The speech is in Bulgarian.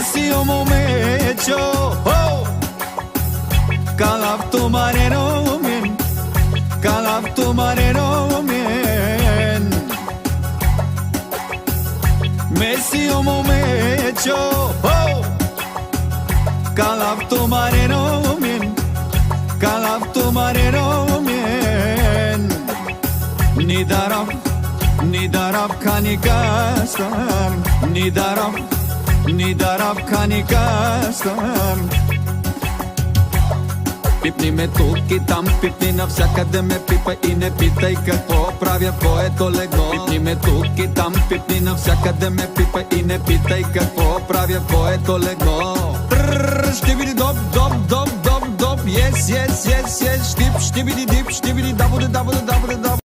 Messi o momecho, oh, kalap tumareno min, kalap tumareno min. Messi o momecho, oh, kalap tumareno min, kalap tumareno min. Nidarab kanikastan, Nidarab kanikastan. Пипни ме тук и там, пипни навсякъде ме пипа и не питай какво правя в твоето легло. Пипни ме тук и там, пипни навсякъде ме пипа и не питай какво правя в твоето легло. Ще види доп, yes, yes, yes, yes, штип, ще види дип, ще види дабуде, дабуде, дабуде, дабуде.